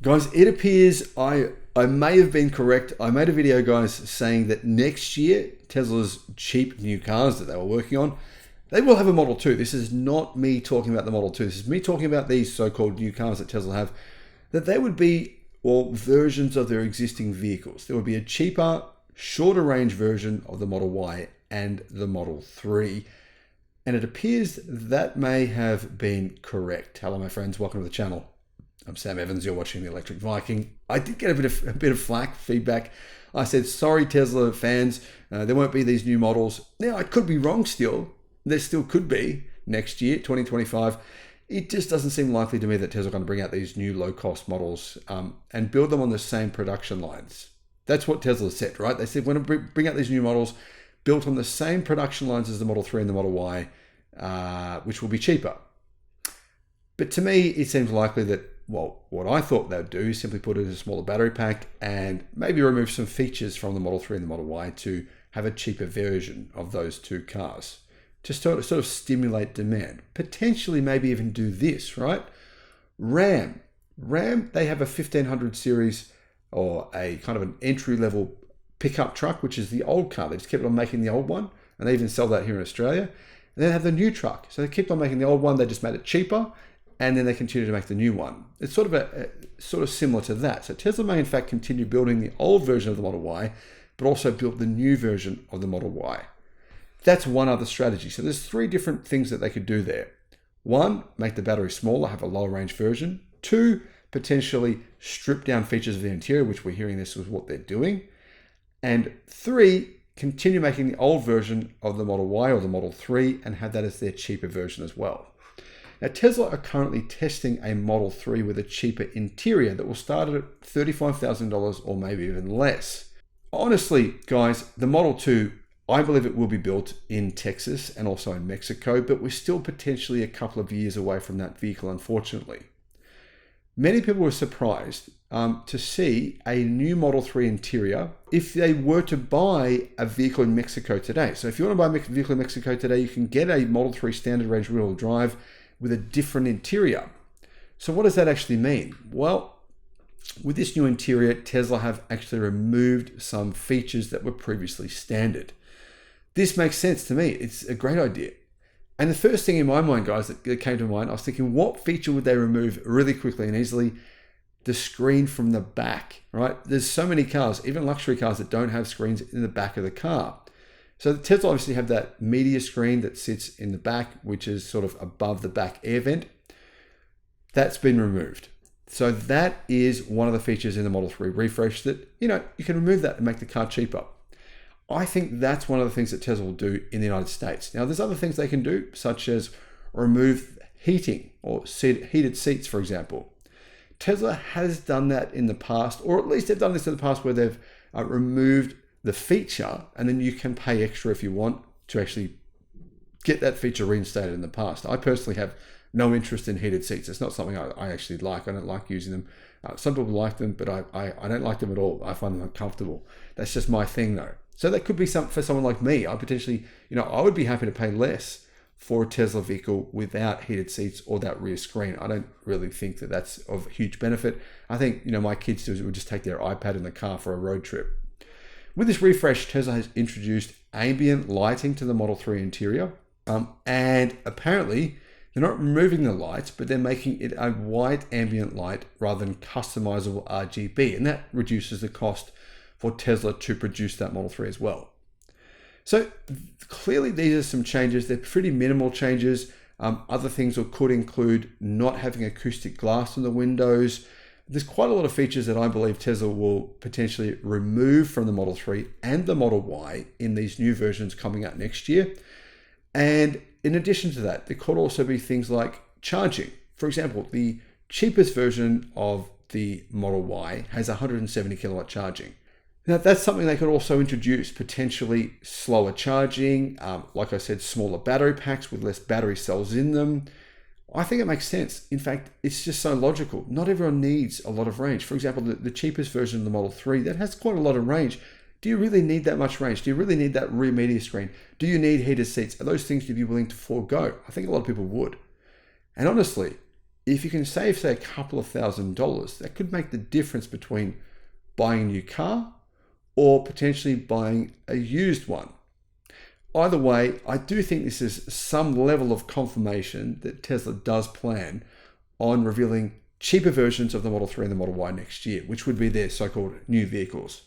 Guys, it appears I may have been correct. I made a video, guys, saying that next year, Tesla's cheap new cars that they were working on, they will have a Model 2. This is not me talking about the Model 2. This is me talking about these so-called new cars that Tesla have, that they would be, well, versions of their existing vehicles. There would be a cheaper, shorter range version of the Model Y and the Model 3. And it appears that may have been correct. Hello, my friends. Welcome to the channel. I'm Sam Evans. You're watching the Electric Viking. I did get a bit of flack, feedback. I said, sorry, Tesla fans, there won't be these new models. Now, I could be wrong still. There still could be next year, 2025. It just doesn't seem likely to me that Tesla are going to bring out these new low-cost models and build them on the same production lines. That's what Tesla said, right? They said, we're going to bring out these new models built on the same production lines as the Model 3 and the Model Y, which will be cheaper. But to me, it seems likely that, well, what I thought they'd do is simply put it in a smaller battery pack and maybe remove some features from the Model 3 and the Model Y to have a cheaper version of those two cars. Just to sort of stimulate demand. Potentially maybe even do this, right? Ram, they have a 1500 series or a kind of an entry-level pickup truck, which is the old car. They just kept on making the old one, and they even sell that here in Australia. And then they have the new truck. So they kept on making the old one, they just made it cheaper, and then they continue to make the new one. It's sort of similar to that. So Tesla may in fact continue building the old version of the Model Y, but also build the new version of the Model Y. That's one other strategy. So there's three different things that they could do there. One, make the battery smaller, have a lower range version. Two, potentially strip down features of the interior, which we're hearing this is what they're doing. And three, continue making the old version of the Model Y or the Model 3 and have that as their cheaper version as well. Now, Tesla are currently testing a Model 3 with a cheaper interior that will start at $35,000 or maybe even less. Honestly, guys, the Model 2, I believe it will be built in Texas and also in Mexico, but we're still potentially a couple of years away from that vehicle, unfortunately. Many people were surprised to see a new Model 3 interior if they were to buy a vehicle in Mexico today. So if you want to buy a vehicle in Mexico today, you can get a Model 3 standard range rear-wheel drive with a different interior. So what does that actually mean? Well, with this new interior, Tesla have actually removed some features that were previously standard. This makes sense to me. It's a great idea. And the first thing in my mind, guys, that came to mind, I was thinking, what feature would they remove really quickly and easily? The screen from the back, right? There's so many cars, even luxury cars, that don't have screens in the back of the car. So the Tesla obviously have that media screen that sits in the back, which is sort of above the back air vent. That's been removed. So that is one of the features in the Model 3 refresh that, you can remove that and make the car cheaper. I think that's one of the things that Tesla will do in the United States. Now, there's other things they can do, such as remove heating or heated seats, for example. Tesla has done that in the past, or at least they've done this in the past where they've removed the feature, and then you can pay extra if you want to actually get that feature reinstated in the past. I personally have no interest in heated seats. It's not something I actually like. I don't like using them. Some people like them, but I don't like them at all. I find them uncomfortable. That's just my thing though. So that could be something for someone like me. I potentially, I would be happy to pay less for a Tesla vehicle without heated seats or that rear screen. I don't really think that that's of huge benefit. I think, my kids would just take their iPad in the car for a road trip. With this refresh, Tesla has introduced ambient lighting to the Model 3 interior. And apparently, they're not removing the lights, but they're making it a white ambient light rather than customizable RGB. And that reduces the cost for Tesla to produce that Model 3 as well. So clearly these are some changes. They're pretty minimal changes. Other things could include not having acoustic glass in the windows. There's quite a lot of features that I believe Tesla will potentially remove from the Model 3 and the Model Y in these new versions coming out next year. And in addition to that, there could also be things like charging. For example, the cheapest version of the Model Y has 170 kilowatt charging. Now, that's something they could also introduce, potentially slower charging, like I said, smaller battery packs with less battery cells in them. I think it makes sense. In fact, it's just so logical. Not everyone needs a lot of range. For example, the cheapest version of the Model 3, that has quite a lot of range. Do you really need that much range? Do you really need that rear media screen? Do you need heated seats? Are those things you'd be willing to forego? I think a lot of people would. And honestly, if you can save, say, a couple of $1,000s, that could make the difference between buying a new car or potentially buying a used one. Either way, I do think this is some level of confirmation that Tesla does plan on revealing cheaper versions of the Model 3 and the Model Y next year, which would be their so-called new vehicles.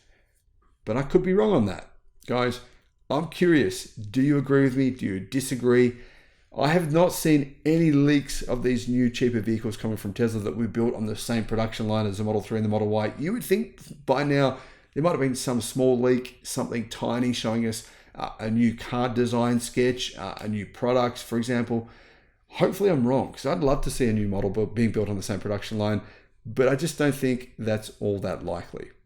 But I could be wrong on that. Guys, I'm curious. Do you agree with me? Do you disagree? I have not seen any leaks of these new cheaper vehicles coming from Tesla that we built on the same production line as the Model 3 and the Model Y. You would think by now there might have been some small leak, something tiny showing us a new car design sketch, a new product, for example. Hopefully I'm wrong, because I'd love to see a new model being built on the same production line, but I just don't think that's all that likely.